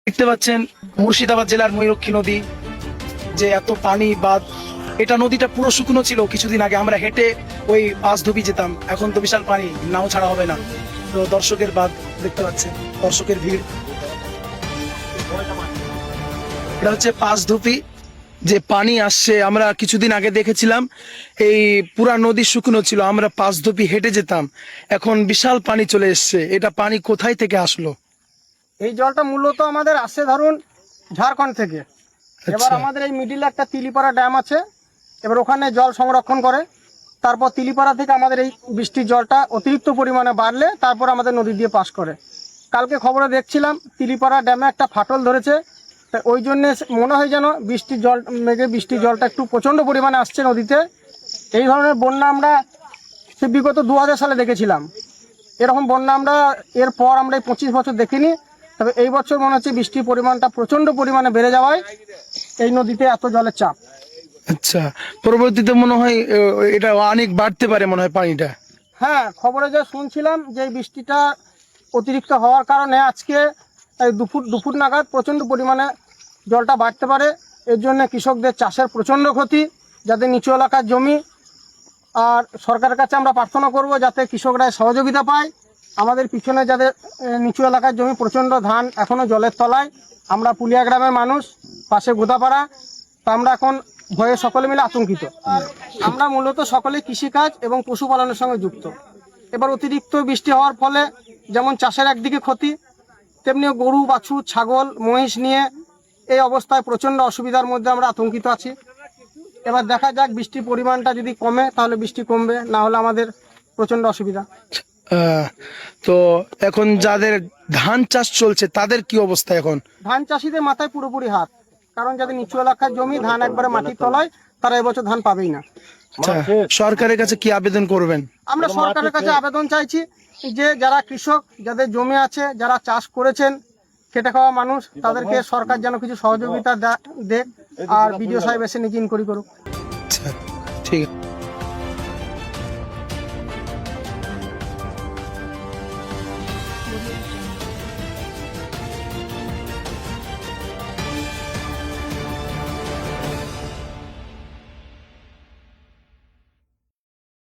দেখতে পাচ্ছেন মুর্শিদাবাদ জেলার ময়ূরক্ষী নদী, যে এত পানি বাদ, এটা নদীটা পুরো শুকনো ছিল কিছুদিন আগে। আমরা হেঁটে ওই পাঁচধুপি যেতাম, এখন তো বিশাল পানি, নাও ছাড়া হবে না। তো দর্শকের বাদ দেখতে পাচ্ছেন, দর্শকের ভিড়। এটা হচ্ছে পাঁচধুপি, যে পানি আসছে। আমরা কিছুদিন আগে দেখেছিলাম এই পুরা নদী শুকনো ছিল, আমরা পাঁচধুপি হেঁটে যেতাম, এখন বিশাল পানি চলে এসছে। এটা পানি কোথায় থেকে আসলো? এই জলটা মূলত আমাদের আসে ধরুন ঝাড়খণ্ড থেকে। এবার আচ্ছা। আমাদের এই মিডিলে একটা তিলিপাড়া ড্যাম আছে, এবার ওখানে জল সংরক্ষণ করে। তারপর তিলিপাড়া থেকে আমাদের এই বৃষ্টির জলটা অতিরিক্ত পরিমাণে বাড়লে তারপর আমাদের নদী দিয়ে পাস করে। কালকে খবরে দেখছিলাম তিলিপাড়া ড্যামে একটা ফাটল ধরেছে, তা ওই জন্যে মনে হয় যেন বৃষ্টির জলটা একটু প্রচণ্ড পরিমাণে আসছে নদীতে। এই ধরনের বন্যা আমরা সে বিগত 2000 সালে দেখেছিলাম। এরকম বন্যা আমরা এরপর আমরা এই 25 বছর দেখিনি। তবে এই বছর মনে হচ্ছে বৃষ্টির পরিমাণটা প্রচন্ড পরিমাণে বেড়ে যাওয়ায় এই নদীতে এত জলের চাপ। আচ্ছা, পরবর্তীতে মনে হয় এটা অনেক বাড়তে পারে মনে হয় পানিটা। হ্যাঁ, খবরে যা শুনছিলাম যে এই বৃষ্টিটা অতিরিক্ত হওয়ার কারণে আজকে এই দুপুর নাগাদ প্রচণ্ড পরিমাণে জলটা বাড়তে পারে। এর জন্য কৃষকদের চাষের প্রচণ্ড ক্ষতি, যাদের নিচু এলাকার জমি। আর সরকারের কাছে আমরা প্রার্থনা করব যাতে কৃষকরা সহযোগিতা পায়। আমাদের পিছনে যাদের নিচু এলাকার জমি, প্রচণ্ড ধান এখনও জলের তলায়। আমরা পুলিয়া গ্রামের মানুষ, পাশে গোদাপাড়া। তো আমরা এখন ভয়ে সকলে মিলে আতঙ্কিত। আমরা মূলত সকলে কৃষিকাজ এবং পশুপালনের সঙ্গে যুক্ত। এবার অতিরিক্ত বৃষ্টি হওয়ার ফলে যেমন চাষের একদিকে ক্ষতি, তেমনি গরু বাছুর ছাগল মহিষ নিয়ে এই অবস্থায় প্রচণ্ড অসুবিধার মধ্যে আমরা আতঙ্কিত আছি। এবার দেখা যাক, বৃষ্টির পরিমাণটা যদি কমে তাহলে বৃষ্টি কমবে, না হলে আমাদের প্রচণ্ড অসুবিধা। তো এখন যাদের ধান চাষ চলছে তাদের কি অবস্থা এখন? ধান চাষিদের মাথায় পুরোপুরি হাত, কারণ যাদের নিচু এলাকার জমি, ধান একবারে মাটির তলায়, তারা এবছর ধান পাবেই না। আচ্ছা, সরকারের কাছে কি আবেদন করবেন? আমরা সরকারের কাছে আবেদন চাইছি যে যারা কৃষক, যাদের জমি আছে, যারা চাষ করেছেন, খেটে খাওয়া মানুষ, তাদেরকে সরকার যেন কিছু সহযোগিতা দেখ, আর বিডিও সাহেব এসে নিজে ইনকোয়ারি করুক। আচ্ছা, ঠিক আছে।